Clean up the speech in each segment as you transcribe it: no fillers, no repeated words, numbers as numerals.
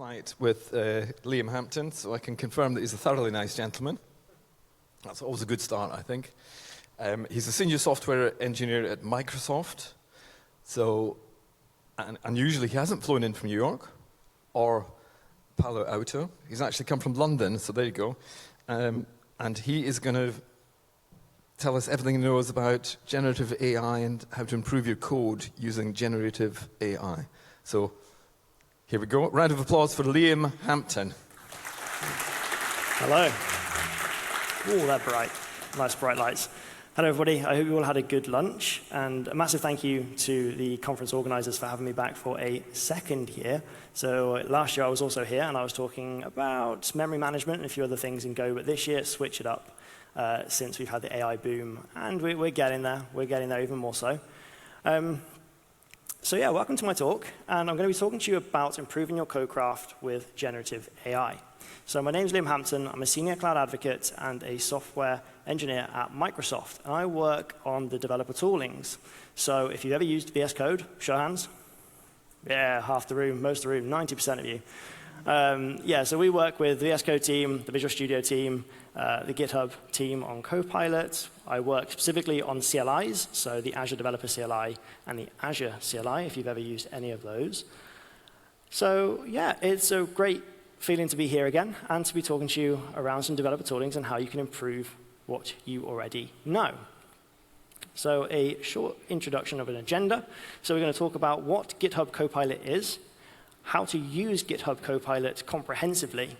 fight with Liam Hampton, so I can confirm that he's a thoroughly nice gentleman. That's always a good start, I think. He's a senior software engineer at Microsoft. So, and unusually, he hasn't flown in from New York or Palo Alto. He's actually come from London, so there you go. And he is going to tell us everything he knows about generative AI and how to improve your code using generative AI. So, here we go. Round of applause for Liam Hampton. Hello. Oh, they're bright. Nice bright lights. Hello, everybody. I hope you all had a good lunch. And a massive thank you to the conference organizers for having me back for a second year. So last year I was also here, and I was talking about memory management and a few other things in Go. But this year, switch it up since we've had the AI boom. And we're getting there. We're getting there even more so. So yeah, welcome to my talk. And I'm going to be talking to you about improving your code craft with generative AI. So my name is Liam Hampton. I'm a senior cloud advocate and a software engineer at Microsoft. And I work on the developer toolings. So if you've ever used VS Code, show of hands. Yeah, half the room, most of the room, 90% of you. Yeah, so we work with the VS Code team, the Visual Studio team, the GitHub team on Copilot. I work specifically on CLIs, so the Azure Developer CLI and the Azure CLI, if you've ever used any of those. So yeah, it's a great feeling to be here again and to be talking to you around some developer toolings and how you can improve what you already know. So a short introduction of an agenda. So we're going to talk about what GitHub Copilot is, how to use GitHub Copilot comprehensively,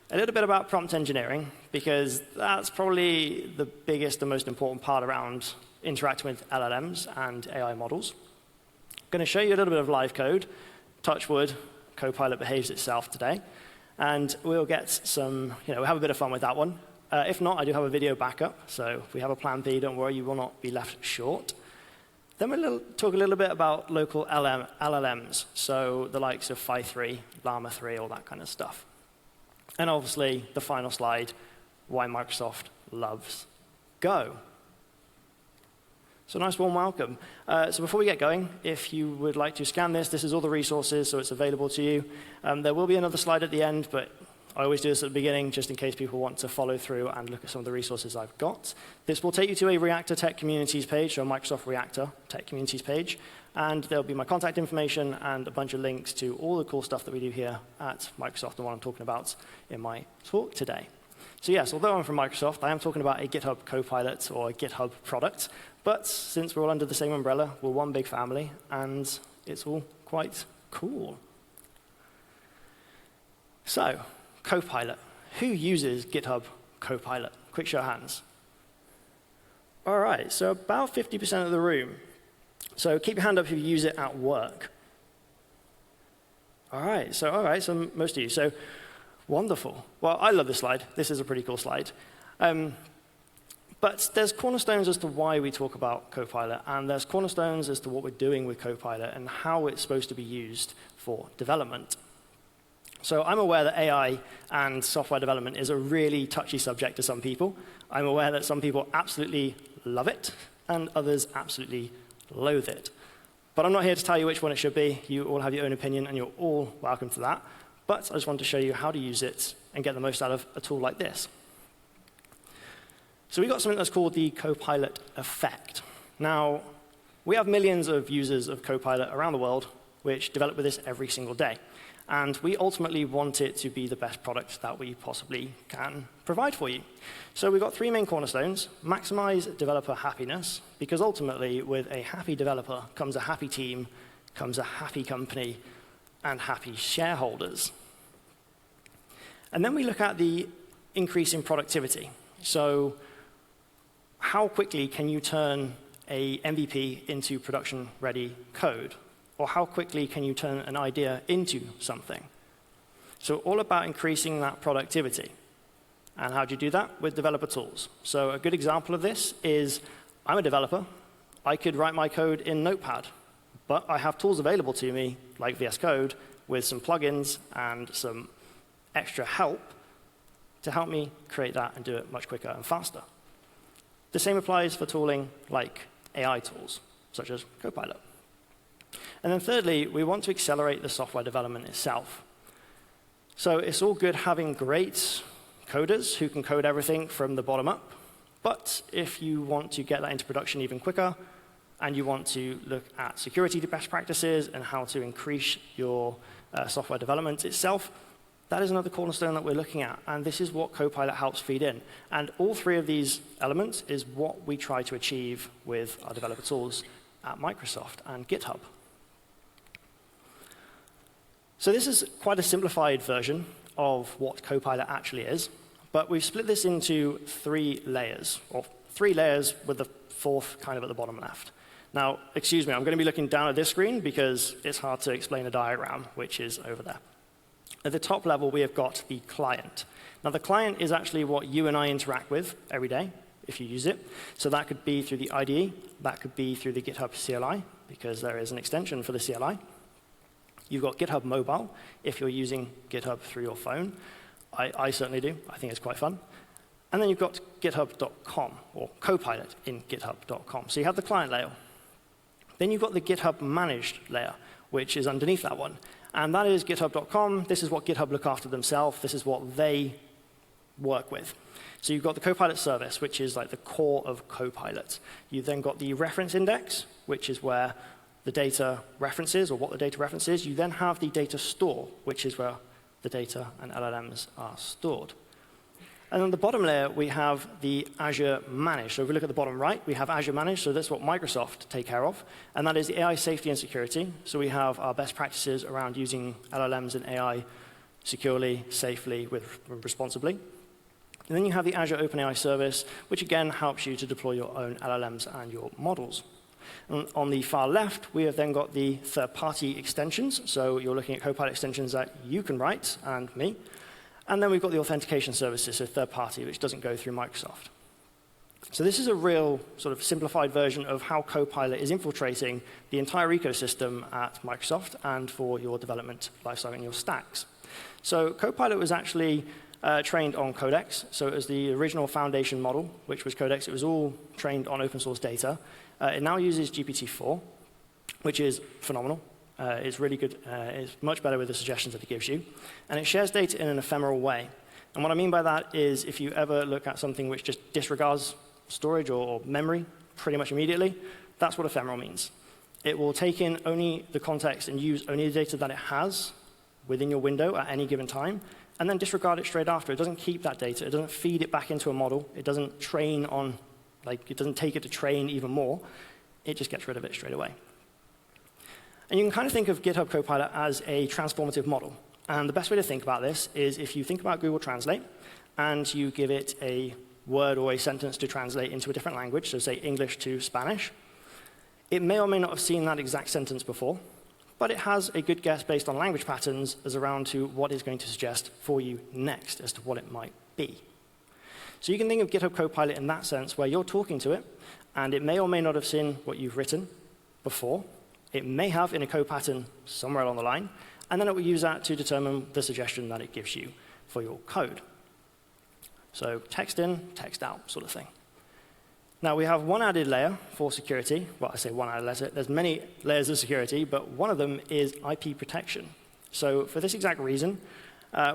a little bit about prompt engineering, because that's probably the biggest and most important part around interacting with LLMs and AI models. I'm going to show you a little bit of live code. Touch wood, Copilot behaves itself today. And we'll get some, we'll have a bit of fun with that one. If not, I do have a video backup. So if we have a plan B, don't worry, you will not be left short. Then we'll talk a little bit about local LLMs, so the likes of Phi 3, Llama 3, all that kind of stuff. And obviously, the final slide, why Microsoft loves Go. So nice warm welcome. So before we get going, if you would like to scan this, this is all the resources, so it's available to you. There will be another slide at the end, but I always do this at the beginning, just in case people want to follow through and look at some of the resources I've got. This will take you to a Reactor Tech Communities page, or a Microsoft Reactor Tech Communities page. And there'll be my contact information and a bunch of links to all the cool stuff that we do here at Microsoft and what I'm talking about in my talk today. So yes, although I'm from Microsoft, I am talking about a GitHub Copilot or a GitHub product. But since we're all under the same umbrella, we're one big family, and it's all quite cool. So, Copilot. Who uses GitHub Copilot? Quick show of hands. All right, so about 50% of the room. So keep your hand up if you use it at work. All right, so most of you. So wonderful. Well, I love this slide. This is a pretty cool slide. But there's cornerstones as to why we talk about Copilot, and there's cornerstones as to what we're doing with Copilot and how it's supposed to be used for development. So I'm aware that AI and software development is a really touchy subject to some people. I'm aware that some people absolutely love it, and others absolutely loathe it. But I'm not here to tell you which one it should be. You all have your own opinion, and you're all welcome to that. But I just wanted to show you how to use it and get the most out of a tool like this. So we've got something that's called the Copilot effect. Now, we have millions of users of Copilot around the world which develop with this every single day. And we ultimately want it to be the best product that we possibly can provide for you. So we've got three main cornerstones. Maximize developer happiness, because ultimately, with a happy developer comes a happy team, comes a happy company, and happy shareholders. And then we look at the increase in productivity. So how quickly can you turn a MVP into production-ready code? Or how quickly can you turn an idea into something? So all about increasing that productivity. And how do you do that? With developer tools. So a good example of this is, I'm a developer. I could write my code in Notepad. But I have tools available to me, like VS Code, with some plugins and some extra help to help me create that and do it much quicker and faster. The same applies for tooling like AI tools, such as Copilot. And then thirdly, we want to accelerate the software development itself. So it's all good having great coders who can code everything from the bottom up. But if you want to get that into production even quicker, and you want to look at security best practices and how to increase your software development itself, that is another cornerstone that we're looking at. And this is what Copilot helps feed in. And all three of these elements is what we try to achieve with our developer tools at Microsoft and GitHub. So this is quite a simplified version of what Copilot actually is. But we've split this into 3 layers, or 3 layers with the 4th kind of at the bottom left. Now, excuse me, I'm going to be looking down at this screen because it's hard to explain a diagram, which is over there. At the top level, we have got the client. Now, the client is actually what you and I interact with every day if you use it. So that could be through the IDE. That could be through the GitHub CLI, because there is an extension for the CLI. You've got GitHub Mobile if you're using GitHub through your phone. I certainly do. I think it's quite fun. And then you've got github.com, or Copilot in github.com. So you have the client layer. Then you've got the GitHub managed layer, which is underneath that one. And that is github.com. This is what GitHub look after themselves. This is what they work with. So you've got the Copilot service, which is like the core of Copilot. You've then got the reference index, which is where the data references, or what the data references. You then have the data store, which is where the data and LLMs are stored. And on the bottom layer, we have the Azure Managed. So if we look at the bottom right, we have Azure Managed. So that's what Microsoft take care of. And that is the AI safety and security. So we have our best practices around using LLMs and AI securely, safely, responsibly. And then you have the Azure OpenAI service, which again helps you to deploy your own LLMs and your models. And on the far left, we have then got the third-party extensions. So you're looking at Copilot extensions that you can write, and me. And then we've got the authentication services, so third-party, which doesn't go through Microsoft. So this is a real sort of simplified version of how Copilot is infiltrating the entire ecosystem at Microsoft and for your development lifecycle and your stacks. So Copilot was actually trained on Codex. So it was the original foundation model, which was Codex. It was all trained on open source data. It now uses GPT-4, which is phenomenal. It's really good. It's much better with the suggestions that it gives you. And it shares data in an ephemeral way. And what I mean by that is if you ever look at something which just disregards storage or memory pretty much immediately, that's what ephemeral means. It will take in only the context and use only the data that it has within your window at any given time, and then disregard it straight after. It doesn't keep that data. It doesn't feed it back into a model. It doesn't train on, like, it doesn't take it to train even more. It just gets rid of it straight away. And you can kind of think of GitHub Copilot as a transformative model. And the best way to think about this is if you think about Google Translate and you give it a word or a sentence to translate into a different language, so say English to Spanish, it may or may not have seen that exact sentence before, but it has a good guess based on language patterns as around to what it's going to suggest for you next as to what it might be. So you can think of GitHub Copilot in that sense where you're talking to it, and it may or may not have seen what you've written before. It may have in a code pattern somewhere along the line, and then it will use that to determine the suggestion that it gives you for your code. So text in, text out sort of thing. Now, we have one added layer for security. Well, I say one added layer. There's many layers of security, but one of them is IP protection. So for this exact reason,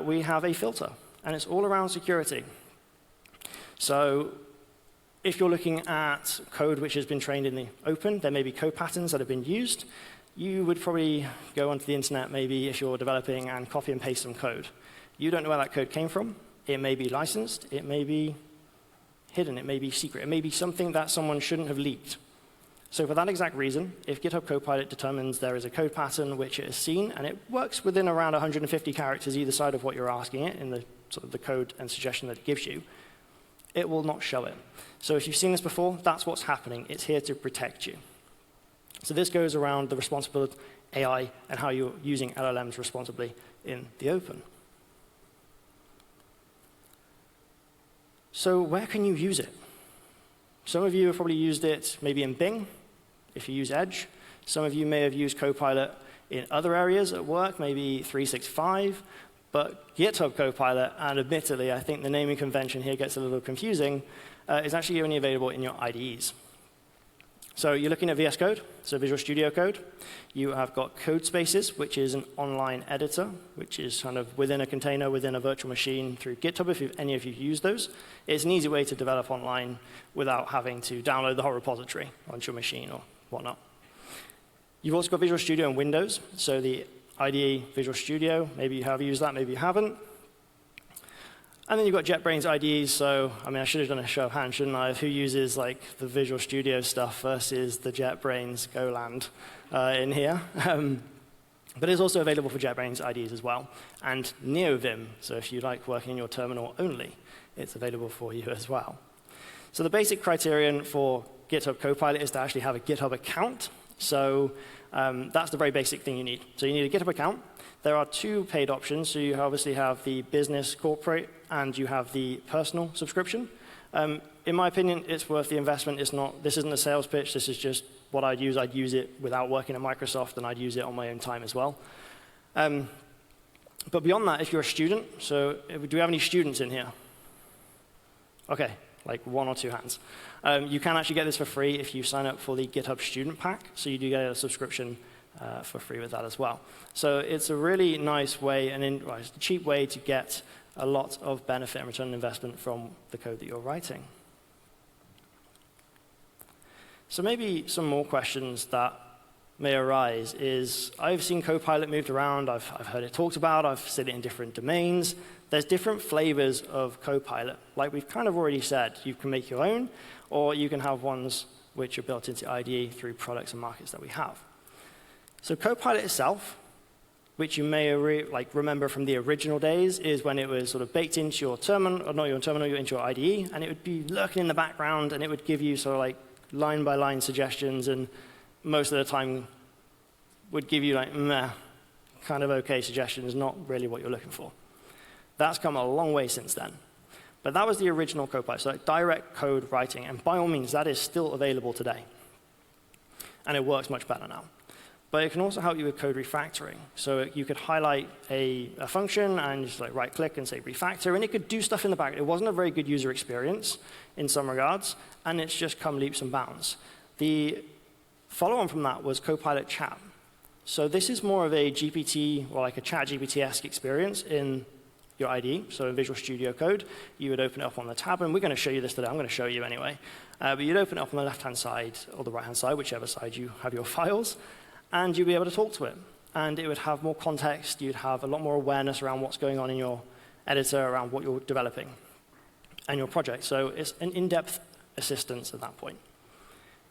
we have a filter, and it's all around security. So if you're looking at code which has been trained in the open, there may be code patterns that have been used. You would probably go onto the internet, maybe if you're developing, and copy and paste some code. You don't know where that code came from. It may be licensed. It may be hidden. It may be secret. It may be something that someone shouldn't have leaked. So for that exact reason, if GitHub Copilot determines there is a code pattern which it has seen, and it works within around 150 characters either side of what you're asking it in the sort of the code and suggestion that it gives you, it will not show it. So if you've seen this before, that's what's happening. It's here to protect you. So this goes around the responsible AI and how you're using LLMs responsibly in the open. So where can you use it? Some of you have probably used it maybe in Bing, if you use Edge. Some of you may have used Copilot in other areas at work, maybe 365. But GitHub Copilot, and admittedly, I think the naming convention here gets a little confusing, is actually only available in your IDEs. So you're looking at VS Code, so Visual Studio Code. You have got code spaces, which is an online editor, which is kind of within a container, within a virtual machine through GitHub, if any of you use those. It's an easy way to develop online without having to download the whole repository onto your machine or whatnot. You've also got Visual Studio in Windows, so the IDE Visual Studio. Maybe you have used that, maybe you haven't. And then you've got JetBrains IDEs, so I mean, I should have done a show of hands, shouldn't I, of who uses like the Visual Studio stuff versus the JetBrains Goland in here. But it's also available for JetBrains IDEs as well, and NeoVim, so if you like working in your terminal only, it's available for you as well. So the basic criterion for GitHub Copilot is to actually have a GitHub account. So that's the very basic thing you need. So you need a GitHub account. There are two paid options. So you obviously have the business corporate, and you have the personal subscription. In my opinion, it's worth the investment. This isn't a sales pitch. This is just what I'd use. I'd use it without working at Microsoft, and I'd use it on my own time as well. But beyond that, if you're a student, so do we have any students in here? OK, like 1 or 2 hands. You can actually get this for free if you sign up for the GitHub Student Pack. So you do get a subscription for free with that as well. So it's a really nice way, and it's a cheap way to get a lot of benefit and return on investment from the code that you're writing. So maybe some more questions that may arise is, I've seen Copilot moved around. I've heard it talked about. I've seen it in different domains. There's different flavors of Copilot. Like we've kind of already said, you can make your own, or you can have ones which are built into IDE through products and markets that we have. So Copilot itself, which you may remember from the original days, is when it was sort of baked into your terminal, or not your terminal, into your IDE, and it would be lurking in the background, and it would give you sort of like line-by-line suggestions, and most of the time would give you like meh, kind of okay suggestions, not really what you're looking for. That's come a long way since then. But that was the original Copilot, so like direct code writing, and by all means, that is still available today. And it works much better now. But it can also help you with code refactoring. So you could highlight a function and just like right-click and say refactor, and it could do stuff in the back. It wasn't a very good user experience in some regards, and it's just come leaps and bounds. The follow-on from that was Copilot Chat. So this is more of a GPT, or like a chat GPT-esque experience in your IDE. So in Visual Studio Code, you would open it up on the tab, and we're going to show you this today. I'm going to show you anyway. But you'd open it up on the left-hand side or the right-hand side, whichever side you have your files, and you'd be able to talk to it. And it would have more context. You'd have a lot more awareness around what's going on in your editor, around what you're developing and your project. So it's an in-depth assistance at that point.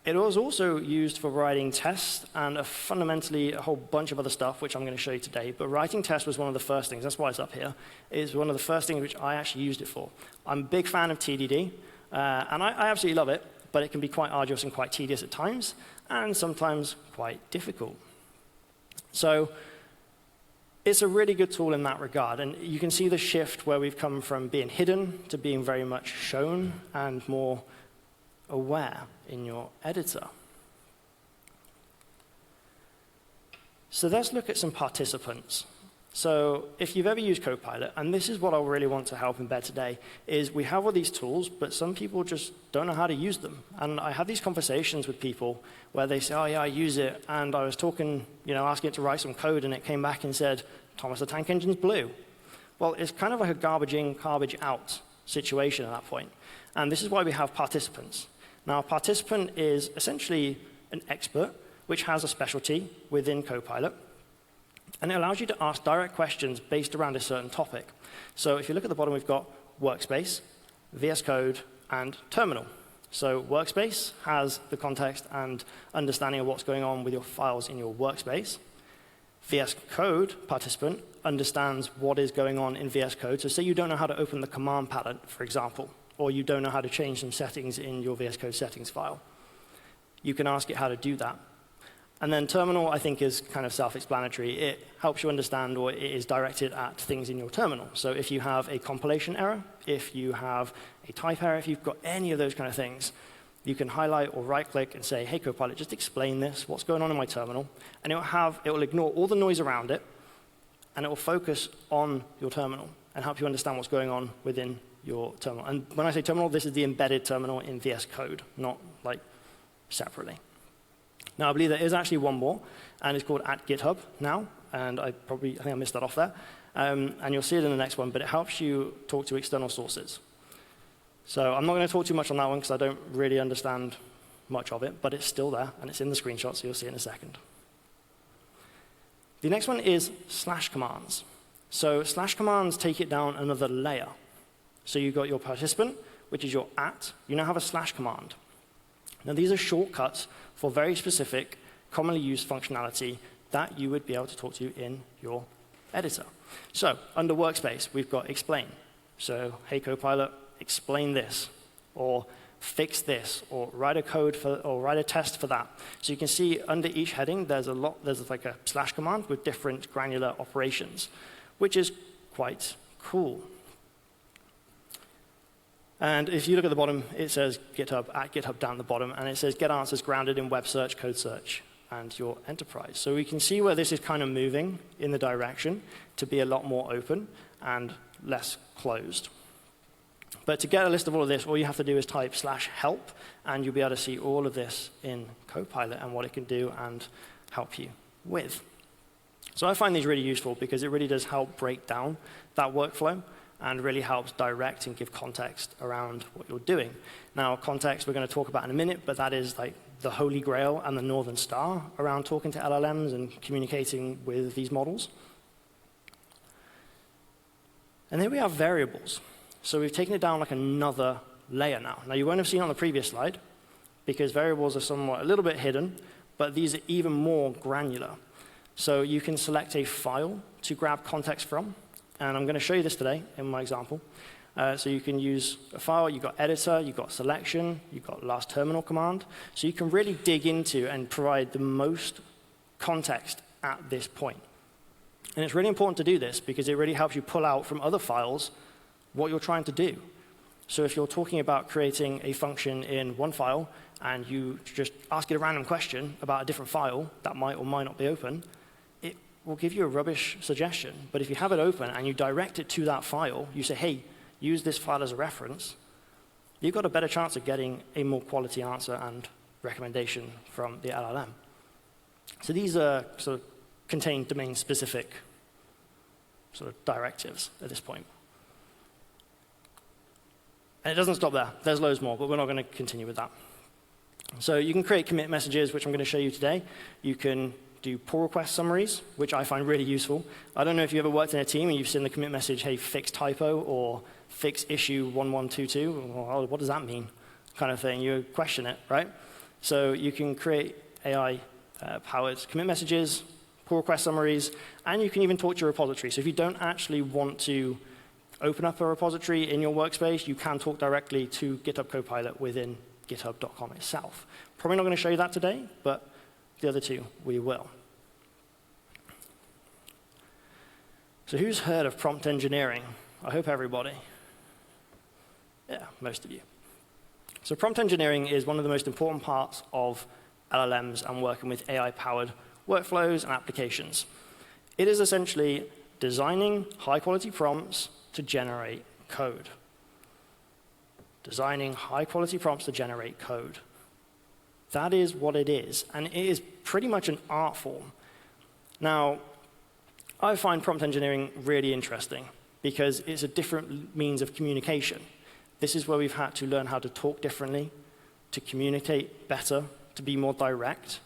It was also used for writing tests and fundamentally a whole bunch of other stuff, which I'm going to show you today. But writing tests was one of the first things. That's why it's up here. It's one of the first things which I actually used it for. I'm a big fan of TDD, and I absolutely love it. But it can be quite arduous and quite tedious at times, and sometimes quite difficult. So it's a really good tool in that regard. And you can see the shift where we've come from being hidden to being very much shown and more aware in your editor. So let's look at some participants. So if you've ever used Copilot, and this is what I really want to help embed today, is we have all these tools, but some people just don't know how to use them. And I have these conversations with people where they say, oh, yeah, I use it. And I was talking, asking it to write some code, and it came back and said, Thomas the Tank Engine's blue. Well, it's kind of like a garbage in, garbage out situation at that point. And this is why we have participants. Now, a participant is essentially an expert, which has a specialty within Copilot. And it allows you to ask direct questions based around a certain topic. So if you look at the bottom, we've got Workspace, VS Code, and Terminal. So Workspace has the context and understanding of what's going on with your files in your workspace. VS Code participant understands what is going on in VS Code. So say you don't know how to open the command palette, for example, or you don't know how to change some settings in your VS Code settings file. You can ask it how to do that. And then terminal, I think, is kind of self-explanatory. It helps you understand, or it is directed at things in your terminal. So if you have a compilation error, if you have a type error, if you've got any of those kind of things, you can highlight or right-click and say, hey, Copilot, just explain this, what's going on in my terminal. And it will ignore all the noise around it, and it will focus on your terminal and help you understand what's going on within your terminal. And when I say terminal, this is the embedded terminal in VS Code, not like separately. Now, I believe there is actually one more, and it's called @GitHub now, and I think I missed that off there. And you'll see it in the next one, but it helps you talk to external sources. So I'm not going to talk too much on that one because I don't really understand much of it, but it's still there, and it's in the screenshot, so you'll see it in a second. The next one is slash commands. So slash commands take it down another layer. So you've got your participant, which is your @ You now have a slash command. Now, these are shortcuts for very specific, commonly used functionality that you would be able to talk to in your editor. So under workspace, we've got explain. So, hey, Copilot, explain this, or fix this, or write a code for, or write a test for that. So you can see under each heading, there's like a slash command with different granular operations, which is quite cool. And if you look at the bottom, it says GitHub, @GitHub down at the bottom, and it says get answers grounded in web search, code search, and your enterprise. So we can see where this is kind of moving in the direction to be a lot more open and less closed. But to get a list of all of this, all you have to do is type /help, and you'll be able to see all of this in Copilot and what it can do and help you with. So I find these really useful because it really does help break down that workflow and really helps direct and give context around what you're doing. Now, context we're going to talk about in a minute, but that is like the holy grail and the northern star around talking to LLMs and communicating with these models. And then we have variables. So we've taken it down like another layer now. Now, you won't have seen it on the previous slide because variables are somewhat a little bit hidden, but these are even more granular. So you can select a file to grab context from, and I'm going to show you this today in my example. So you can use a file, you've got editor, you've got selection, you've got last terminal command. So you can really dig into and provide the most context at this point. And it's really important to do this because it really helps you pull out from other files what you're trying to do. So if you're talking about creating a function in one file and you just ask it a random question about a different file that might or might not be open, it will give you a rubbish suggestion. But if you have it open and you direct it to that file, you say, hey, use this file as a reference, you've got a better chance of getting a more quality answer and recommendation from the LLM. So these are sort of contain domain-specific sort of directives at this point. And it doesn't stop there. There's loads more, but we're not going to continue with that. So you can create commit messages, which I'm going to show you today. You can do pull request summaries, which I find really useful. I don't know if you've ever worked in a team and you've seen the commit message, hey, fix typo, or fix issue 1122. Well, what does that mean? Kind of thing. You question it, right? So you can create AI-powered commit messages, pull request summaries, and you can even talk to your repository. So if you don't actually want to open up a repository in your workspace, you can talk directly to GitHub Copilot within github.com itself. Probably not going to show you that today, but the other two we will. So who's heard of prompt engineering? I hope everybody. Yeah, most of you. So prompt engineering is one of the most important parts of LLMs and working with AI-powered workflows and applications. It is essentially designing high-quality prompts to generate code. Designing high-quality prompts to generate code. That is what it is, and it is pretty much an art form. Now, I find prompt engineering really interesting because it's a different means of communication. This is where we've had to learn how to talk differently, to communicate better, to be more direct.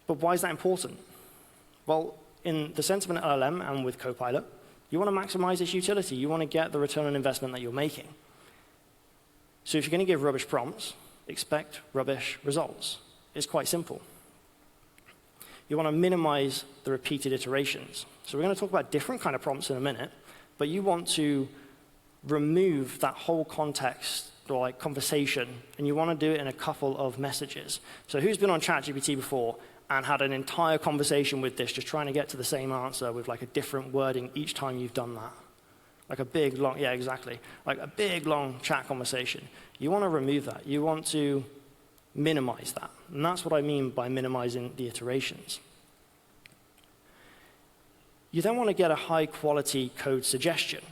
But why is that important? Well, in the sense of an LLM and with Copilot, you want to maximize its utility. You want to get the return on investment that you're making. So if you're going to give rubbish prompts, expect rubbish results. It's quite simple. You want to minimize the repeated iterations. So we're going to talk about different kind of prompts in a minute, but you want to remove that whole context or like conversation, and you want to do it in a couple of messages. So who's been on ChatGPT before and had an entire conversation with this, just trying to get to the same answer with like a different wording each time you've done that? Like a big, long, yeah, exactly. Like a big, long chat conversation. You want to remove that. You want to minimize that. And that's what I mean by minimizing the iterations. You then want to get a high-quality code suggestion.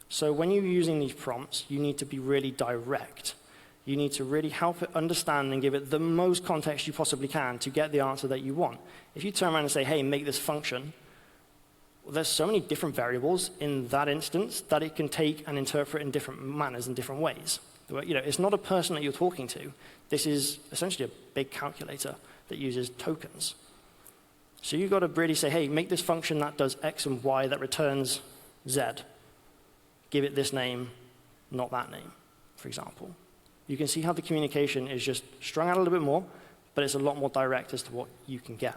So when you're using these prompts, you need to be really direct. You need to really help it understand and give it the most context you possibly can to get the answer that you want. If you turn around and say, hey, make this function, well, there's so many different variables in that instance that it can take and interpret in different manners and different ways. It's not a person that you're talking to. This is essentially a big calculator that uses tokens. So you've got to really say, hey, make this function that does X and Y that returns Z. Give it this name, not that name, for example. You can see how the communication is just strung out a little bit more, but it's a lot more direct as to what you can get.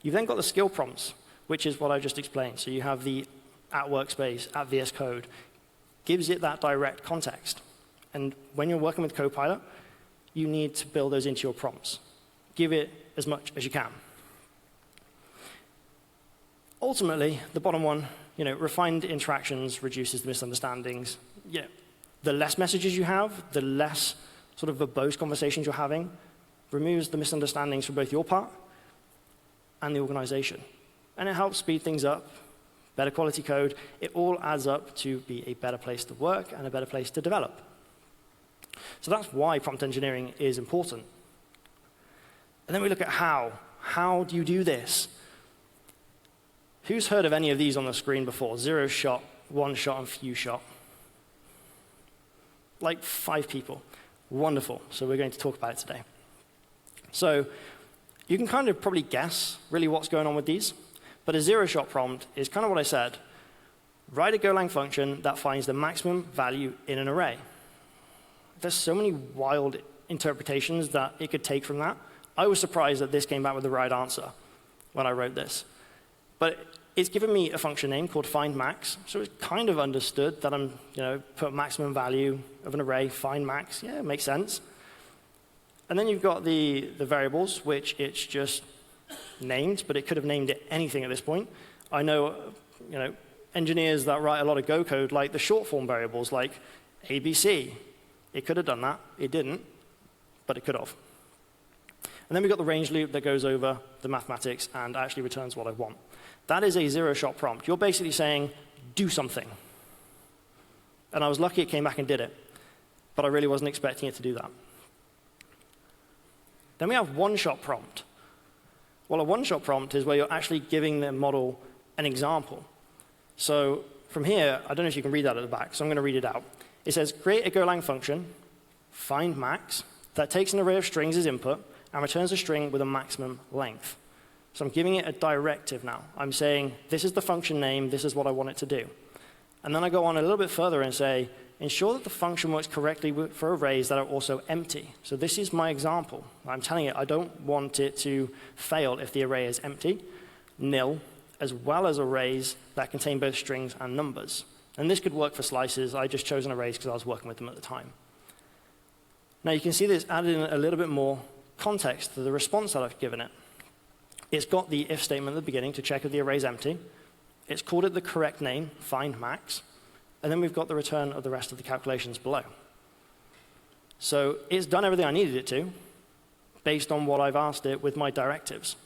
You've then got the skill prompts, which is what I just explained. So you have the at workspace, at VS Code, gives it that direct context. And when you're working with Copilot, you need to build those into your prompts. Give it as much as you can. Ultimately, the bottom one, refined interactions reduces the misunderstandings. The less messages you have, the less sort of verbose conversations you're having, removes the misunderstandings from both your part and the organization. And it helps speed things up, better quality code. It all adds up to be a better place to work and a better place to develop. So that's why prompt engineering is important. And then we look at how. How do you do this? Who's heard of any of these on the screen before? 0 shot, 1 shot, and few shot. Like 5 people. Wonderful. So we're going to talk about it today. So you can kind of probably guess really what's going on with these. But a 0-shot prompt is kind of what I said. Write a Golang function that finds the maximum value in an array. There's so many wild interpretations that it could take from that. I was surprised that this came back with the right answer when I wrote this. But it's given me a function name called findMax, so it's kind of understood that I'm, put maximum value of an array, findMax. Yeah, it makes sense. And then you've got the variables, which it's just named, but it could have named it anything at this point. I know, engineers that write a lot of Go code like the short form variables, like ABC. It could have done that. It didn't, but it could have. And then we've got the range loop that goes over the mathematics and actually returns what I want. That is a 0-shot prompt. You're basically saying, do something. And I was lucky it came back and did it. But I really wasn't expecting it to do that. Then we have 1-shot prompt. Well, a 1-shot prompt is where you're actually giving the model an example. So from here, I don't know if you can read that at the back, so I'm going to read it out. It says, create a Golang function, findMax, that takes an array of strings as input and returns a string with a maximum length. So I'm giving it a directive now. I'm saying, this is the function name, this is what I want it to do. And then I go on a little bit further and say, ensure that the function works correctly for arrays that are also empty. So this is my example. I'm telling it I don't want it to fail if the array is empty, nil, as well as arrays that contain both strings and numbers. And this could work for slices. I just chose arrays because I was working with them at the time. Now you can see this added in a little bit more context to the response that I've given it. It's got the if statement at the beginning to check if the array is empty. It's called it the correct name, findMax. And then we've got the return of the rest of the calculations below. So it's done everything I needed it to based on what I've asked it with my directives.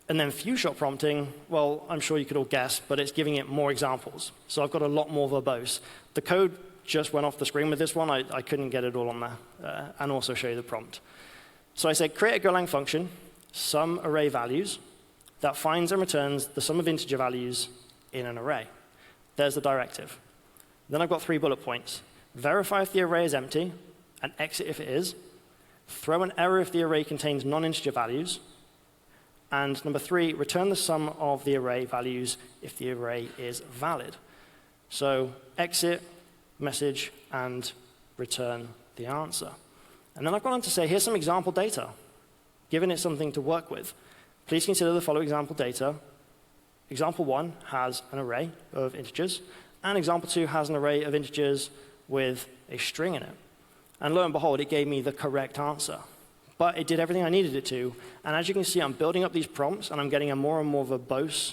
And then few-shot prompting, well, I'm sure you could all guess, but it's giving it more examples. So I've got a lot more verbose. The code just went off the screen with this one. I couldn't get it all on there and also show you the prompt. So I said, create a Golang function, sum array values, that finds and returns the sum of integer values in an array. There's the directive. Then I've got 3 bullet points. Verify if the array is empty, and exit if it is. Throw an error if the array contains non-integer values. And number 3, return the sum of the array values if the array is valid. So exit, message, and return the answer. And then I've gone on to say, here's some example data. Given it something to work with, please consider the following example data. Example 1 has an array of integers, and example 2 has an array of integers with a string in it. And lo and behold, it gave me the correct answer. But it did everything I needed it to. And as you can see, I'm building up these prompts, and I'm getting a more and more verbose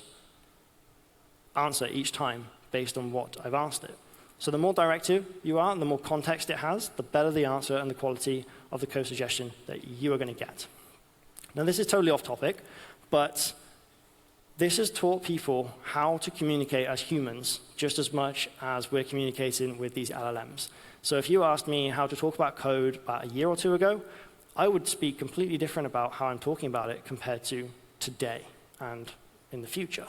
answer each time based on what I've asked it. So the more directive you are, and the more context it has, the better the answer and the quality of the code suggestion that you are going to get. Now, this is totally off topic, but This has taught people how to communicate as humans just as much as we're communicating with these LLMs. So if you asked me how to talk about code about a year or two ago, I would speak completely different about how I'm talking about it compared to today and in the future.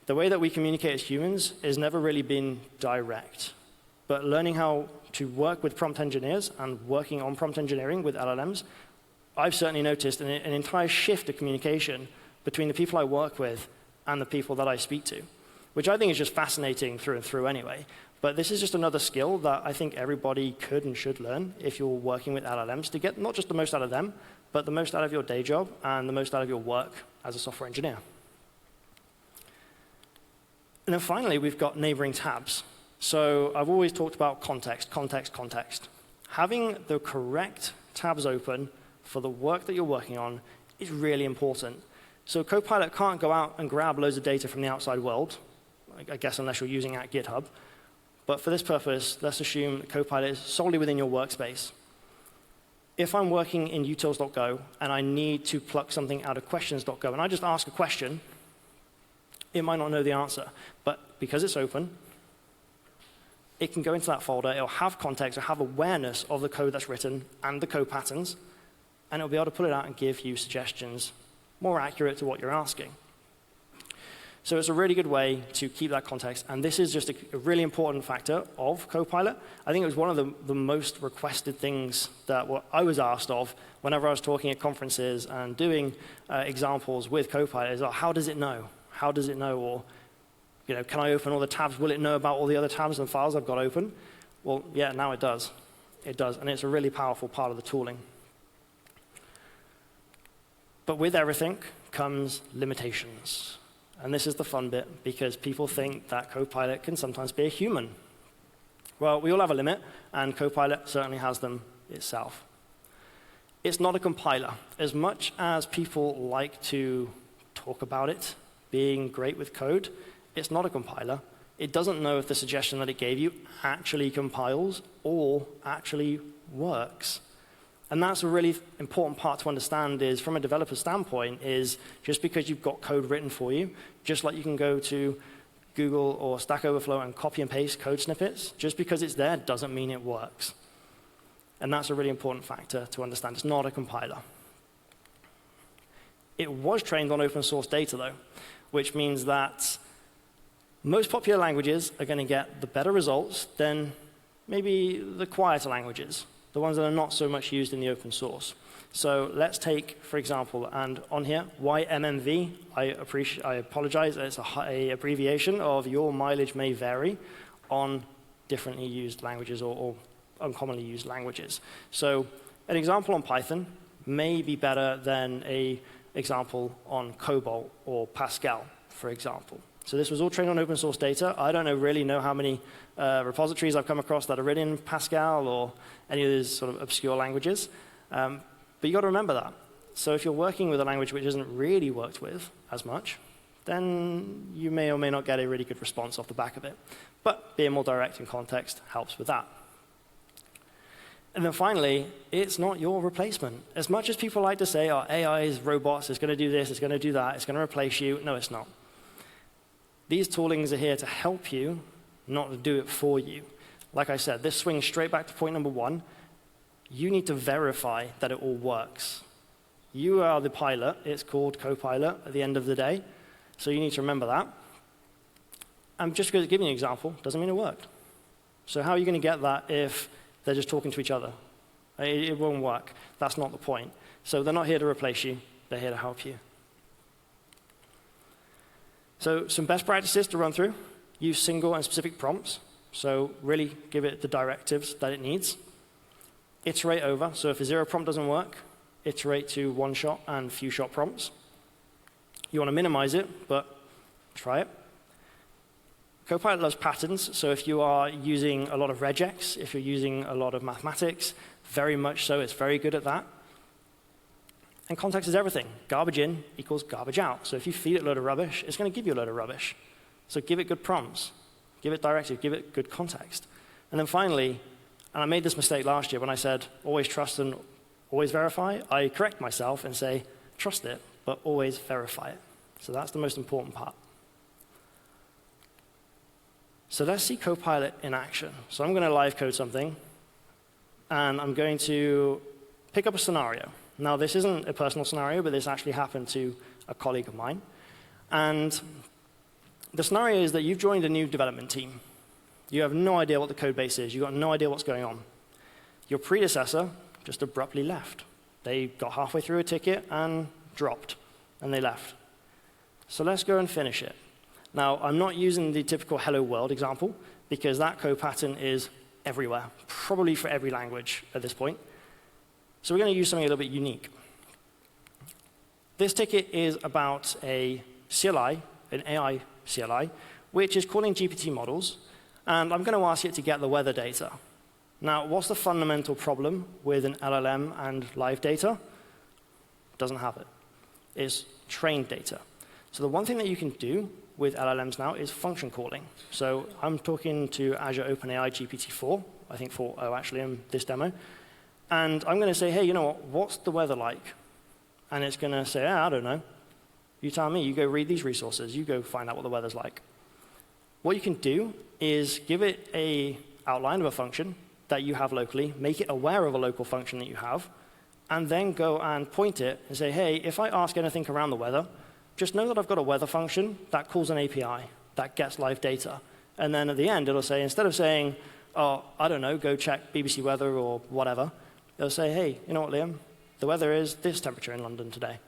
The way that we communicate as humans has never really been direct. But learning how to work with prompt engineers and working on prompt engineering with LLMs, I've certainly noticed an entire shift of communication between the people I work with and the people that I speak to, which I think is just fascinating through and through anyway. But this is just another skill that I think everybody could and should learn if you're working with LLMs to get not just the most out of them, but the most out of your day job and the most out of your work as a software engineer. And then finally, we've got neighboring tabs. So I've always talked about context, context, context. Having the correct tabs open for the work that you're working on is really important. So Copilot can't go out and grab loads of data from the outside world, I guess unless you're using it at GitHub. But for this purpose, let's assume Copilot is solely within your workspace. If I'm working in utils.go and I need to pluck something out of questions.go, and I just ask a question, it might not know the answer. But because it's open, it can go into that folder. It'll have context, it'll have awareness of the code that's written and the code patterns, and it'll be able to pull it out and give you suggestions more accurate to what you're asking. So it's a really good way to keep that context, and this is just a really important factor of Copilot. I think it was one of the most requested things that I was asked of whenever I was talking at conferences and doing examples with Copilot. Is, how does it know? How does it know? Or, can I open all the tabs? Will it know about all the other tabs and files I've got open? Well, yeah, now it does. It does, and it's a really powerful part of the tooling. But with everything comes limitations. And this is the fun bit, because people think that Copilot can sometimes be a human. Well, we all have a limit, and Copilot certainly has them itself. It's not a compiler. As much as people like to talk about it being great with code, it's not a compiler. It doesn't know if the suggestion that it gave you actually compiles or actually works. And that's a really important part to understand is, from a developer standpoint, is just because you've got code written for you, just like you can go to Google or Stack Overflow and copy and paste code snippets, just because it's there doesn't mean it works. And that's a really important factor to understand. It's not a compiler. It was trained on open source data, though, which means that most popular languages are going to get the better results than maybe the quieter languages, the ones that are not so much used in the open source. So let's take, for example, and on here, YMMV, I apologize, it's a abbreviation of your mileage may vary on differently used languages or uncommonly used languages. So an example on Python may be better than an example on COBOL or Pascal, for example. So this was all trained on open source data. I don't really know how many repositories I've come across that are written in Pascal or any of these sort of obscure languages. But you've got to remember that. So if you're working with a language which isn't really worked with as much, then you may or may not get a really good response off the back of it. But being more direct in context helps with that. And then finally, it's not your replacement. As much as people like to say, oh, AI is robots, it's going to do this, it's going to do that, it's going to replace you. No, it's not. These toolings are here to help you, not to do it for you. Like I said, this swings straight back to point number one. You need to verify that it all works. You are the pilot. It's called Copilot at the end of the day. So you need to remember that. And just because it gives you an example doesn't mean it worked. So how are you going to get that if they're just talking to each other? It won't work. That's not the point. So they're not here to replace you. They're here to help you. So some best practices to run through. Use single and specific prompts. So really give it the directives that it needs. Iterate over. So if a zero prompt doesn't work, iterate to one-shot and few-shot prompts. You want to minimize it, but try it. Copilot loves patterns. So if you are using a lot of regex, if you're using a lot of mathematics, very much so, it's very good at that. And context is everything. Garbage in equals garbage out. So if you feed it a load of rubbish, it's going to give you a load of rubbish. So give it good prompts. Give it directive. Give it good context. And then finally, and I made this mistake last year when I said always trust and always verify, I correct myself and say trust it, but always verify it. So that's the most important part. So let's see Copilot in action. So I'm going to live code something, and I'm going to pick up a scenario. Now, this isn't a personal scenario, but this actually happened to a colleague of mine. And the scenario is that you've joined a new development team. You have no idea what the code base is. You've got no idea what's going on. Your predecessor just abruptly left. They got halfway through a ticket and dropped, and they left. So let's go and finish it. Now, I'm not using the typical hello world example, because that code pattern is everywhere, probably for every language at this point. So we're going to use something a little bit unique. This ticket is about a CLI, an AI CLI, which is calling GPT models, and I'm going to ask it to get the weather data. Now, what's the fundamental problem with an LLM and live data? Doesn't have it. It's trained data. So the one thing that you can do with LLMs now is function calling. So I'm talking to Azure OpenAI GPT-4, I think 4.0 actually in this demo, and I'm going to say, hey, you know what, what's the weather like? And it's going to say, I don't know. You tell me, you go read these resources, you go find out what the weather's like. What you can do is give it an outline of a function that you have locally, make it aware of a local function that you have, and then go and point it and say, hey, if I ask anything around the weather, just know that I've got a weather function that calls an API that gets live data. And then at the end, it'll say, instead of saying, oh, I don't know, go check BBC weather or whatever, it'll say, hey, you know what, Liam? The weather is this temperature in London today.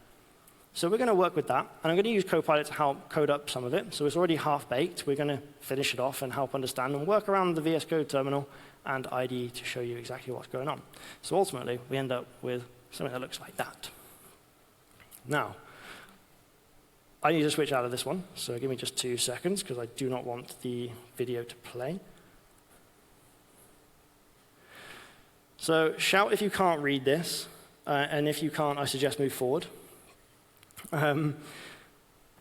So we're going to work with that. And I'm going to use Copilot to help code up some of it. So it's already half-baked. We're going to finish it off and help understand and work around the VS Code terminal and IDE to show you exactly what's going on. So ultimately, we end up with something that looks like that. Now, I need to switch out of this one, so give me just 2 seconds, because I do not want the video to play. So shout if you can't read this, and if you can't, I suggest move forward. But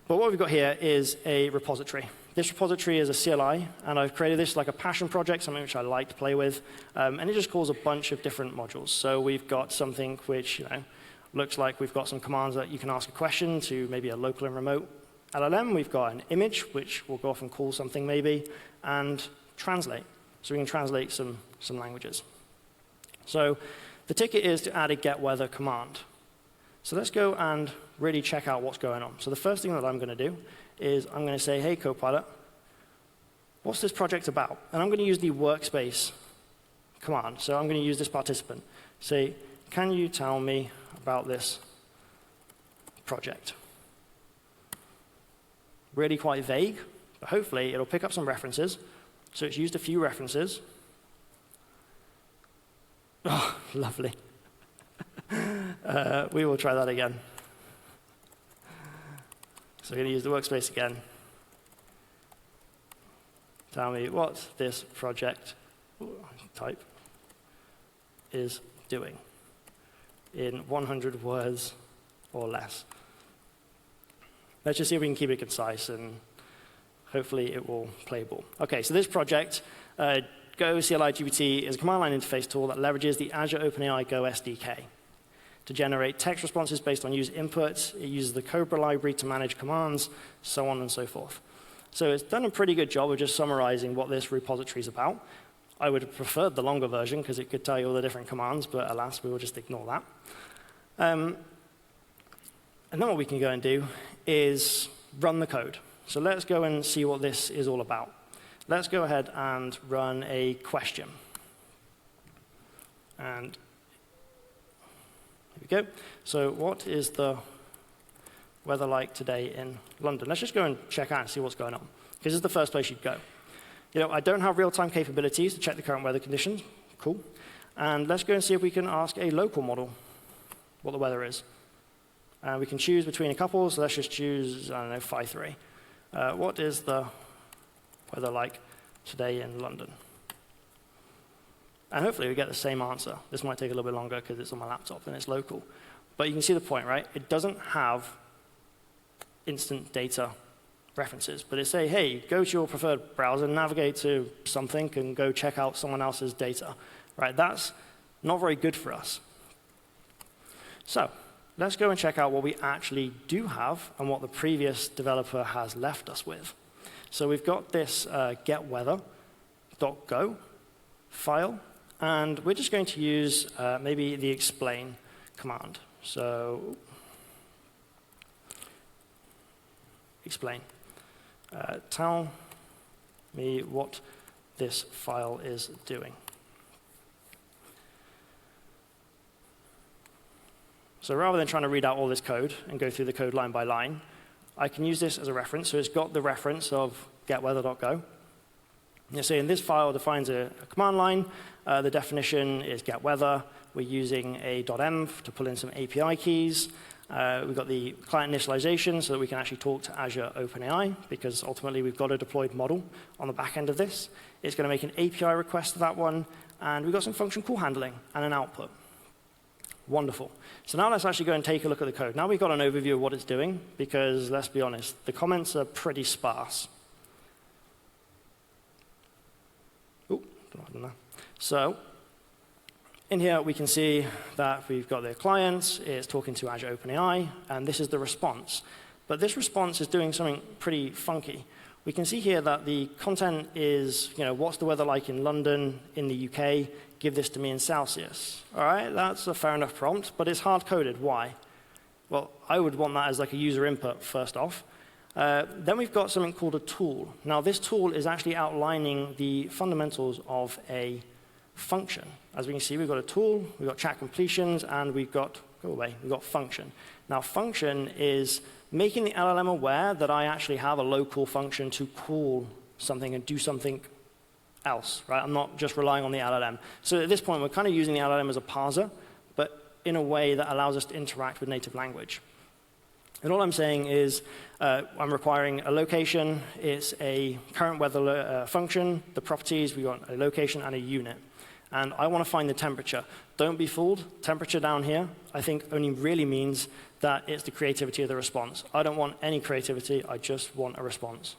what we've got here is a repository. This repository is a CLI, and I've created this like a passion project, something which I like to play with, and it just calls a bunch of different modules. So we've got something which, looks like we've got some commands that you can ask a question to maybe a local and remote LLM. We've got an image, which will go off and call something maybe, and translate. So we can translate some languages. So the ticket is to add a get weather command. So let's go and really check out what's going on. So the first thing that I'm going to do is I'm going to say, hey, Copilot, what's this project about? And I'm going to use the workspace command. So I'm going to use this participant. Say, can you tell me about this project? Really quite vague, but hopefully it'll pick up some references. So it's used a few references. Oh, lovely. We will try that again. So we're going to use the workspace again. Tell me what this project type is doing in 100 words or less. Let's just see if we can keep it concise, and hopefully it will play ball. OK, so this project, Go CLI GPT, is a command line interface tool that leverages the Azure OpenAI Go SDK to generate text responses based on user inputs. It uses the Cobra library to manage commands, so on and so forth. So it's done a pretty good job of just summarizing what this repository is about. I would have preferred the longer version, because it could tell you all the different commands, but alas, we will just ignore that. And then what we can go and do is run the code. So let's go and see what this is all about. Let's go ahead and run a question. And here we go. So what is the weather like today in London? Let's just go and check out and see what's going on, because this is the first place you'd go. I don't have real-time capabilities to check the current weather conditions. Cool. And let's go and see if we can ask a local model what the weather is. We can choose between a couple, so let's just choose, I don't know, Phi 3. What is the weather like today in London? And hopefully we get the same answer. This might take a little bit longer because it's on my laptop and it's local. But you can see the point, right? It doesn't have instant data references, but it say, hey, go to your preferred browser, navigate to something, and go check out someone else's data. Right? That's not very good for us. So let's go and check out what we actually do have and what the previous developer has left us with. So we've got this getweather.go file, and we're just going to use maybe the explain command. So explain. Tell me what this file is doing. So rather than trying to read out all this code and go through the code line by line, I can use this as a reference. So it's got the reference of getweather.go. You see, in this file defines a command line. The definition is getWeather. We're using a .env to pull in some API keys. We've got the client initialization so that we can actually talk to Azure OpenAI, because ultimately we've got a deployed model on the back end of this. It's going to make an API request to that one, and we've got some function call handling and an output. Wonderful. So now let's actually go and take a look at the code. Now we've got an overview of what it's doing, because let's be honest, the comments are pretty sparse. So in here, we can see that we've got the client, it's talking to Azure OpenAI, and this is the response. But this response is doing something pretty funky. We can see here that the content is, what's the weather like in London, in the UK? Give this to me in Celsius. All right, that's a fair enough prompt, but it's hard-coded. Why? Well, I would want that as like a user input, first off. Then we've got something called a tool. Now, this tool is actually outlining the fundamentals of a function. As we can see, we've got a tool, we've got chat completions, and we've got, we've got function. Now, function is making the LLM aware that I actually have a local function to call something and do something else, right? I'm not just relying on the LLM. So at this point, we're kind of using the LLM as a parser, but in a way that allows us to interact with native language. And all I'm saying is I'm requiring a location. It's a current weather function. The properties, we want a location and a unit. And I want to find the temperature. Don't be fooled. Temperature down here, I think, only really means that it's the creativity of the response. I don't want any creativity. I just want a response.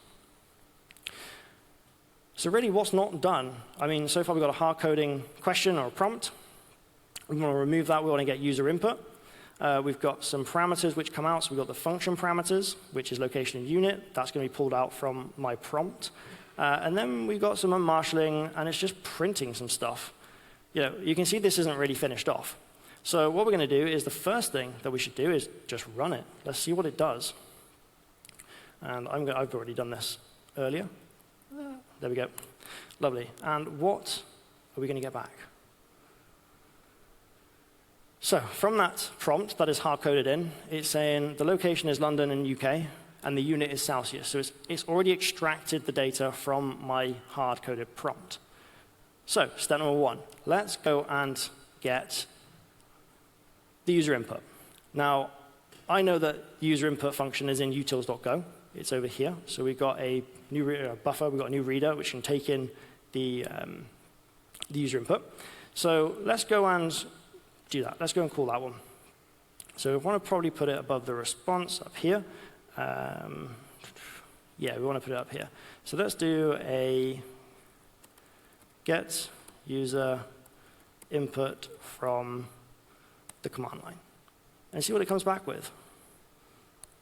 So really, what's not done? I mean, so far we've got a hard-coding question or a prompt. We want to remove that. We want to get user input. We've got some parameters which come out. So we've got the function parameters, which is location and unit. That's going to be pulled out from my prompt. And then we've got some unmarshalling, and it's just printing some stuff. You can see this isn't really finished off. So what we're going to do is the first thing that we should do is just run it. Let's see what it does. And I've already done this earlier. There we go. Lovely. And what are we going to get back? So from that prompt that is hard-coded in, it's saying the location is London and UK, and the unit is Celsius. So it's already extracted the data from my hard-coded prompt. So step number one, let's go and get the user input. Now, I know that the user input function is in utils.go. It's over here. So we've got a new buffer. We've got a new reader, which can take in the user input. So let's go and do that. Let's go and call that one. So we want to probably put it above the response up here. Yeah, we want to put it up here. So let's do a get user input from the command line and see what it comes back with.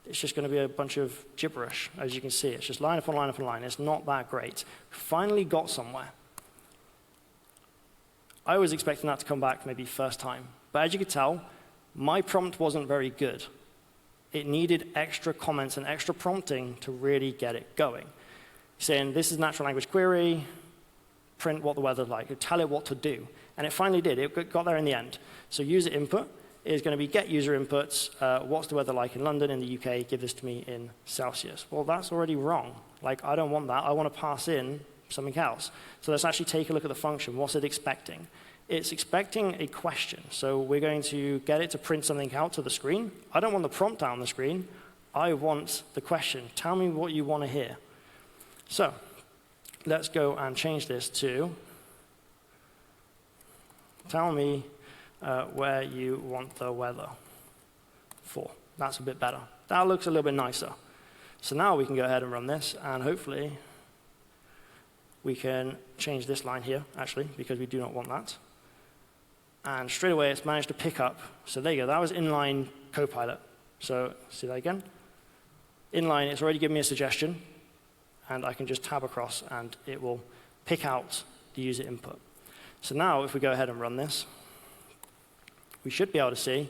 It's just going to be a bunch of gibberish, as you can see. It's just line upon line upon line. It's not that great. Finally got somewhere. I was expecting that to come back maybe first time. But as you could tell, my prompt wasn't very good. It needed extra comments and extra prompting to really get it going. Saying, this is natural language query, print what the weather's like, tell it what to do. And it finally did. It got there in the end. So user input is going to be get user inputs, what's the weather like in London, in the UK, give this to me in Celsius. Well, that's already wrong. Like, I don't want that. I want to pass in something else. So let's actually take a look at the function. What's it expecting? It's expecting a question. So we're going to get it to print something out to the screen. I don't want the prompt out on the screen. I want the question. Tell me what you want to hear. So let's go and change this to tell me where you want the weather for. That's a bit better. That looks a little bit nicer. So now we can go ahead and run this, and hopefully we can change this line here, actually, because we do not want that. And straight away, it's managed to pick up. So there you go. That was inline Copilot. So see that again? Inline, it's already given me a suggestion, and I can just tab across, and it will pick out the user input. So now, if we go ahead and run this, we should be able to see,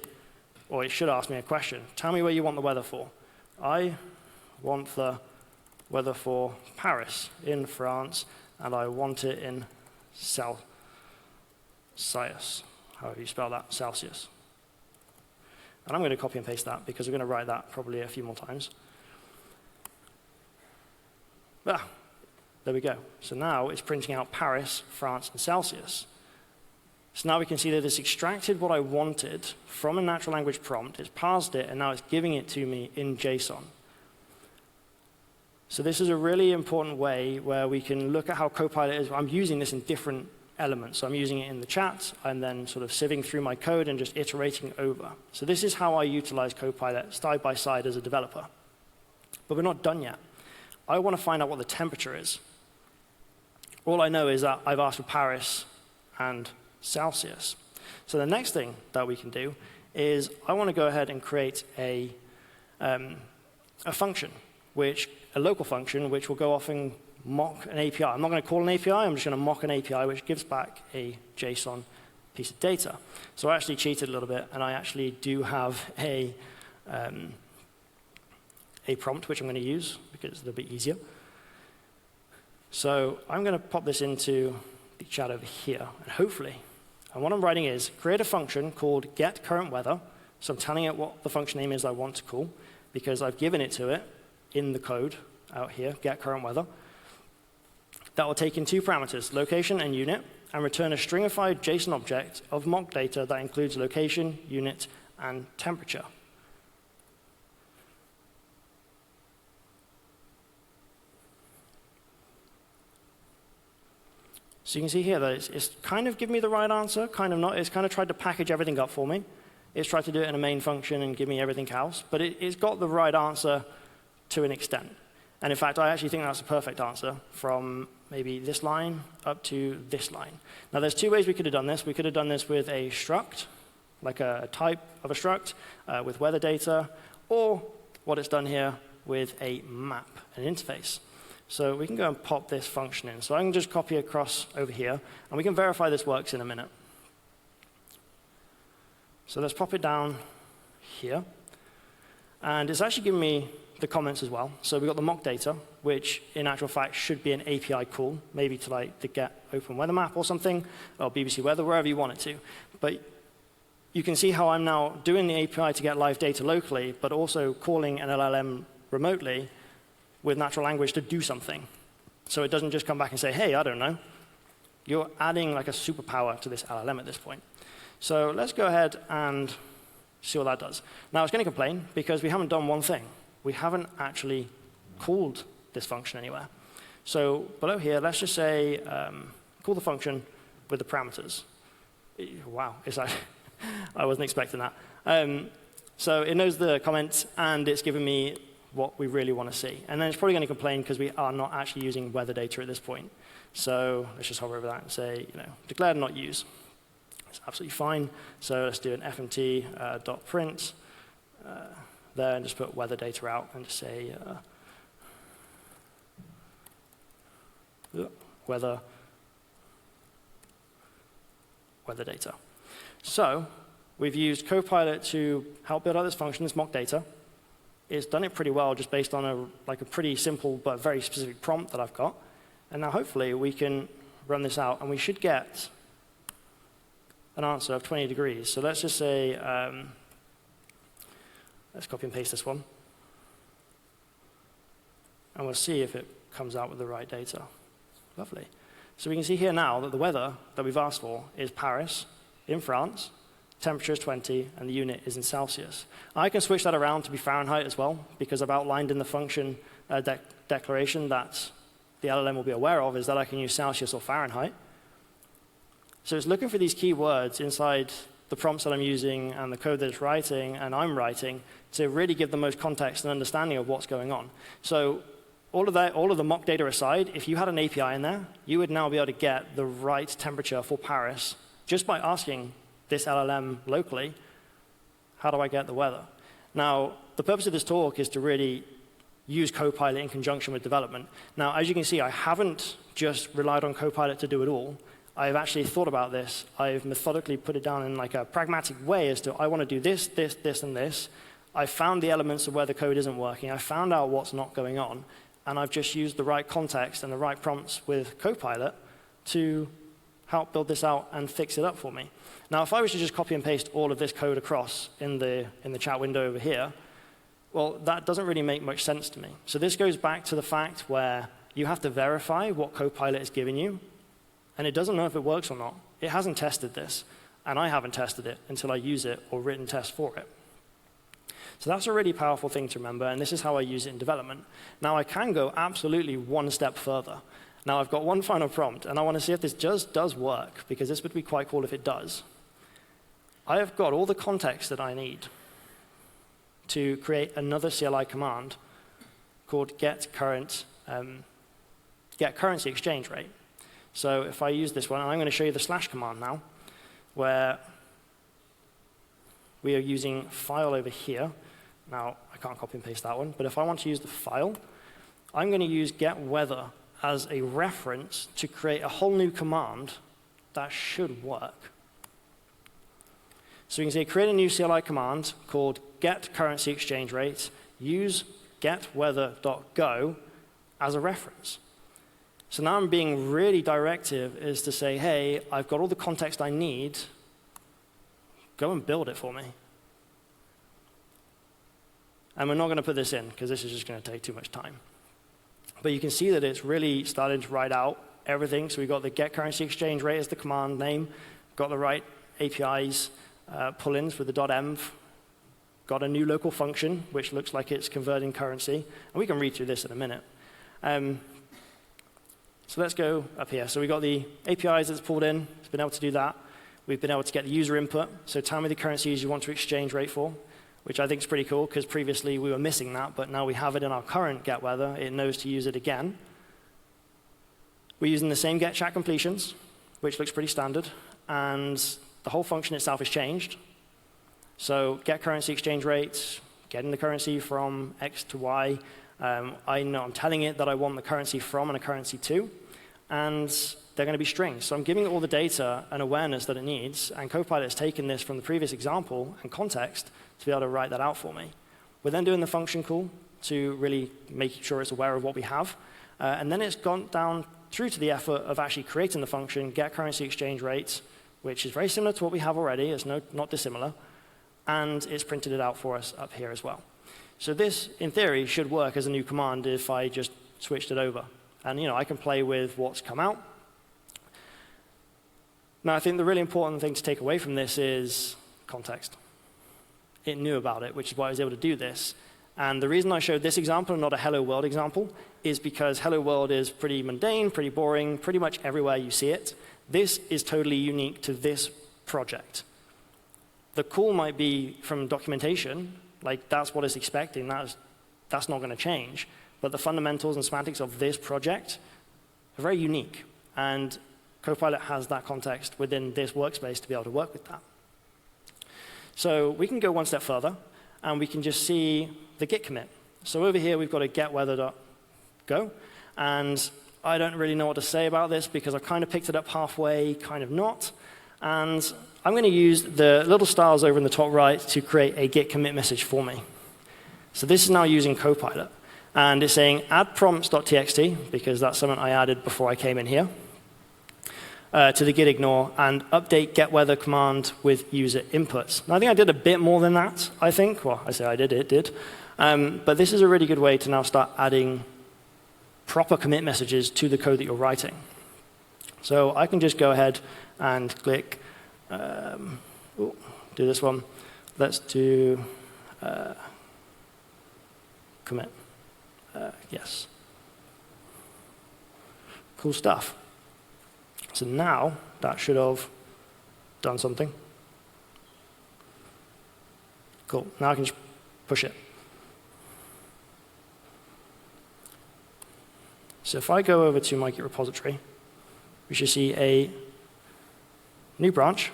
or it should ask me a question. Tell me where you want the weather for. I want the weather for Paris in France, and I want it in Celsius, however you spell that, Celsius. And I'm going to copy and paste that because we're going to write that probably a few more times. There we go. So now it's printing out Paris, France, and Celsius. So now we can see that it's extracted what I wanted from a natural language prompt, it's parsed it, and now it's giving it to me in JSON. So this is a really important way where we can look at how Copilot is. I'm using this in different elements. So I'm using it in the chat, and then sort of sieving through my code and just iterating over. So this is how I utilize Copilot side by side as a developer. But we're not done yet. I want to find out what the temperature is. All I know is that I've asked for Paris and Celsius. So the next thing that we can do is I want to go ahead and create a function, a local function, which will go off and mock an API. I'm not going to call an API. I'm just going to mock an API, which gives back a JSON piece of data. So I actually cheated a little bit, and I actually do have a prompt, which I'm going to use because it's a little bit easier. So I'm going to pop this into the chat over here, and hopefully, and what I'm writing is create a function called getCurrentWeather. So I'm telling it what the function name is I want to call, because I've given it to it in the code out here, getCurrentWeather. That will take in two parameters, location and unit, and return a stringified JSON object of mock data that includes location, unit, and temperature. So you can see here that it's kind of given me the right answer, kind of not. It's kind of tried to package everything up for me. It's tried to do it in a main function and give me everything else. But it's got the right answer to an extent. And in fact, I actually think that's a perfect answer from maybe this line up to this line. Now, there's two ways we could have done this. We could have done this with a struct, like a type of a struct, with weather data, or what it's done here with a map, an interface. So we can go and pop this function in. So I can just copy across over here, and we can verify this works in a minute. So let's pop it down here. And it's actually giving me the comments as well. So we've got the mock data, which in actual fact should be an API call, maybe to like the get open weather map or something, or BBC weather, wherever you want it to. But you can see how I'm now doing the API to get live data locally, but also calling an LLM remotely with natural language to do something. So it doesn't just come back and say, hey, I don't know. You're adding like a superpower to this LLM at this point. So let's go ahead and see what that does. Now, it's going to complain because we haven't done one thing. We haven't actually called this function anywhere. So below here, let's just say, call the function with the parameters. Wow, I wasn't expecting that. So it knows the comments, and it's giving me what we really want to see. And then it's probably going to complain because we are not actually using weather data at this point. So let's just hover over that and say, declared not use. It's absolutely fine. So let's do an fmt dot print there and just put weather data out and just say weather data. So we've used Copilot to help build out this function, this mock data. It's done it pretty well just based on a pretty simple but very specific prompt that I've got. And now hopefully we can run this out, and we should get an answer of 20 degrees. So let's just say, let's copy and paste this one. And we'll see if it comes out with the right data. Lovely. So we can see here now that the weather that we've asked for is Paris in France. Temperature is 20, and the unit is in Celsius. I can switch that around to be Fahrenheit as well, because I've outlined in the function declaration that the LLM will be aware of is that I can use Celsius or Fahrenheit. So it's looking for these keywords inside the prompts that I'm using and the code that it's writing and I'm writing to really give the most context and understanding of what's going on. So all of the mock data aside, if you had an API in there, you would now be able to get the right temperature for Paris just by asking this LLM locally how do I get the weather? Now, the purpose of this talk is to really use Copilot in conjunction with development. Now, as you can see, I haven't just relied on Copilot to do it all. I've actually thought about this. I've methodically put it down in like a pragmatic way as to I want to do this, this, this, and this. I found the elements of where the code isn't working. I found out what's not going on. And I've just used the right context and the right prompts with Copilot to help build this out and fix it up for me. Now, if I was to just copy and paste all of this code across in the chat window over here, well, that doesn't really make much sense to me. So this goes back to the fact where you have to verify what Copilot is giving you, and it doesn't know if it works or not. It hasn't tested this, and I haven't tested it until I use it or written tests for it. So that's a really powerful thing to remember, and this is how I use it in development. Now, I can go absolutely one step further. Now, I've got one final prompt, and I want to see if this just does work, because this would be quite cool if it does. I have got all the context that I need to create another CLI command called get currency exchange rate. So if I use this one, and I'm going to show you the slash command now, where we are using file over here. Now, I can't copy and paste that one, but if I want to use the file, I'm going to use get weather as a reference to create a whole new command that should work. So we can say create a new CLI command called get currency exchange rate, use getweather.go as a reference. So now I'm being really directive is to say, hey, I've got all the context I need. Go and build it for me. And we're not going to put this in, because this is just going to take too much time. But you can see that it's really starting to write out everything. So we've got the get currency exchange rate as the command name, got the right APIs, pull-ins with the .env, got a new local function, which looks like it's converting currency. And we can read through this in a minute. So let's go up here. So we've got the APIs that's pulled in. It's been able to do that. We've been able to get the user input. So tell me the currencies you want to exchange rate for, which I think is pretty cool, because previously we were missing that, but now we have it in our current get weather. It knows to use it again. We're using the same get chat completions, which looks pretty standard. And the whole function itself has changed. So get currency exchange rates, getting the currency from X to Y. I'm telling it that I want the currency from and a currency to. And they're going to be strings. So I'm giving it all the data and awareness that it needs. And Copilot has taken this from the previous example and context to be able to write that out for me. We're then doing the function call to really make sure it's aware of what we have. And then it's gone down through to the effort of actually creating the function, get currency exchange rates, which is very similar to what we have already. It's not dissimilar. And it's printed it out for us up here as well. So this, in theory, should work as a new command if I just switched it over. And I can play with what's come out. Now, I think the really important thing to take away from this is context. It knew about it, which is why I was able to do this. And the reason I showed this example and not a Hello World example is because Hello World is pretty mundane, pretty boring, pretty much everywhere you see it. This is totally unique to this project. The call might be from documentation, like that's what it's expecting, that's not going to change. But the fundamentals and semantics of this project are very unique. And Copilot has that context within this workspace to be able to work with that. So we can go one step further, and we can just see the git commit. So over here, we've got a getweather.go. And I don't really know what to say about this, because I kind of picked it up halfway, kind of not. And I'm going to use the little stars over in the top right to create a git commit message for me. So this is now using Copilot. And it's saying add prompts.txt, because that's something I added before I came in here, to the git ignore, and update getWeather command with user inputs. Now, I think I did a bit more than that, I think. Well, I say I did, it did. But this is a really good way to now start adding proper commit messages to the code that you're writing. So I can just go ahead and click, do this one. Let's do commit. Yes. Cool stuff. So now that should have done something. Cool. Now I can just push it. So if I go over to my Git repository, we should see a new branch,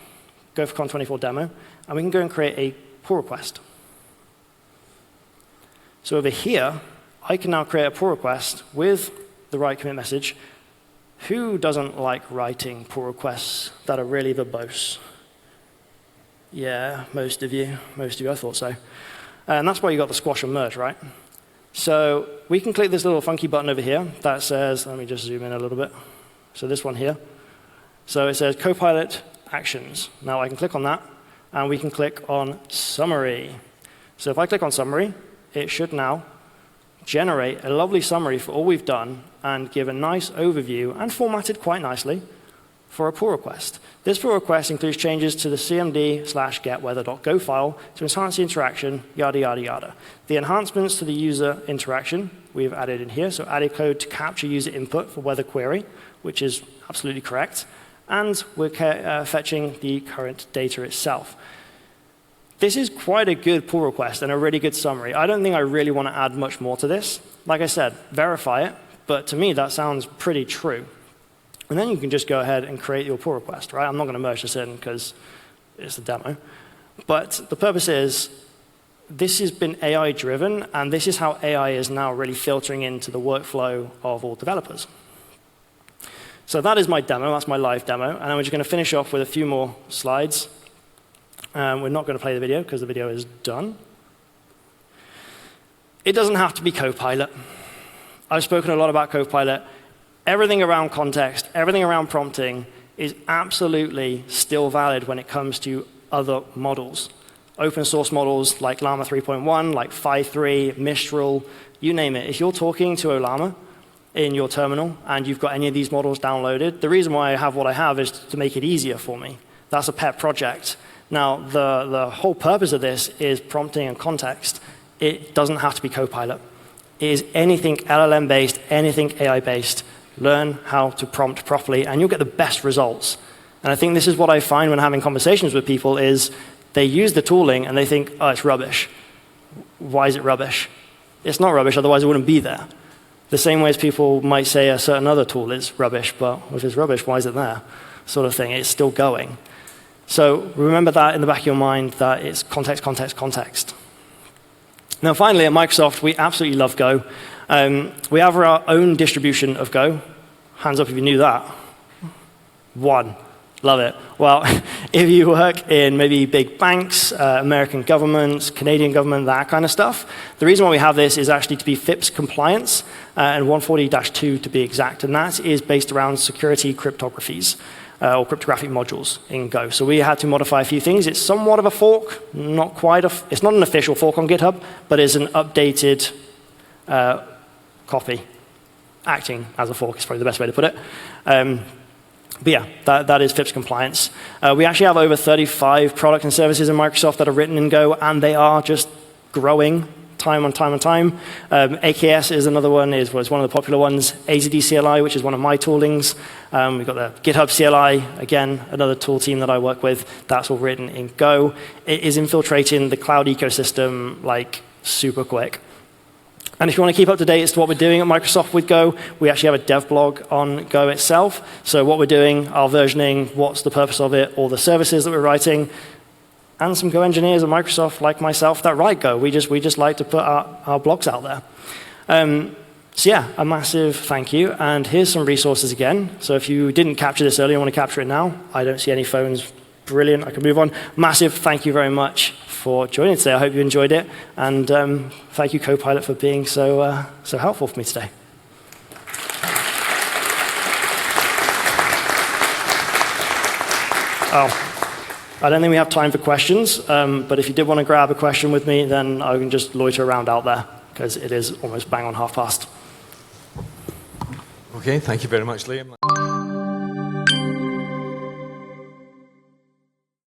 GopherCon 24 demo, and we can go and create a pull request. So over here, I can now create a pull request with the right commit message. Who doesn't like writing pull requests that are really verbose? Yeah, most of you, I thought so. And that's why you got the squash and merge, right? So we can click this little funky button over here that says, let me just zoom in a little bit. So this one here. So it says Copilot Actions. Now I can click on that, and we can click on Summary. So if I click on Summary, it should now generate a lovely summary for all we've done and give a nice overview and formatted quite nicely for a pull request. This pull request includes changes to the cmd/getweather.go file to enhance the interaction, yada, yada, yada. The enhancements to the user interaction we've added in here, so added code to capture user input for weather query, which is absolutely correct, and we're fetching the current data itself. This is quite a good pull request and a really good summary. I don't think I really want to add much more to this. Like I said, verify it, but to me that sounds pretty true. And then you can just go ahead and create your pull request, right? I'm not going to merge this in because it's a demo. But the purpose is, this has been AI driven, and this is how AI is now really filtering into the workflow of all developers. So that is my demo, that's my live demo, and I'm just going to finish off with a few more slides. We're not going to play the video because the video is done. It doesn't have to be Copilot. I've spoken a lot about Copilot. Everything around context, everything around prompting is absolutely still valid when it comes to other models. Open source models like Llama 3.1, like Phi 3, Mistral, you name it. If you're talking to Llama in your terminal and you've got any of these models downloaded, the reason why I have what I have is to make it easier for me. That's a pet project. Now, the whole purpose of this is prompting and context. It doesn't have to be Copilot. It is anything LLM-based, anything AI-based. Learn how to prompt properly, and you'll get the best results. And I think this is what I find when having conversations with people is they use the tooling and they think, oh, it's rubbish. Why is it rubbish? It's not rubbish, otherwise it wouldn't be there. The same way as people might say a certain other tool is rubbish, but if it's rubbish, why is it there? Sort of thing. It's still going. So remember that in the back of your mind, that it's context, context, context. Now finally, at Microsoft, we absolutely love Go. We have our own distribution of Go. Hands up if you knew that. One. Love it. Well, if you work in maybe big banks, American governments, Canadian government, that kind of stuff, the reason why we have this is actually to be FIPS compliance, and 140-2 to be exact, and that is based around security cryptographies. Or cryptographic modules in Go. So we had to modify a few things. It's somewhat of a fork, not quite it's not an official fork on GitHub, but it's an updated copy. Acting as a fork is probably the best way to put it. But yeah, that is FIPS compliance. We actually have over 35 products and services in Microsoft that are written in Go, and they are just growing time on time on time. AKS is another one, was one of the popular ones. AZD CLI, which is one of my toolings. We've got the GitHub CLI, again, another tool team that I work with. That's all written in Go. It is infiltrating the cloud ecosystem like super quick. And if you want to keep up to date as to what we're doing at Microsoft with Go, we actually have a dev blog on Go itself. So what we're doing, our versioning, what's the purpose of it, all the services that we're writing, and some Go engineers at Microsoft, like myself, that write Go. We just like to put our blogs out there. So yeah, a massive thank you. And here's some resources again. So if you didn't capture this earlier and want to capture it now, I don't see any phones. Brilliant. I can move on. Massive thank you very much for joining today. I hope you enjoyed it. And thank you, Copilot, for being so helpful for me today. Oh. I don't think we have time for questions, but if you did want to grab a question with me, then I can just loiter around out there, because it is almost bang on past. Okay, thank you very much, Liam.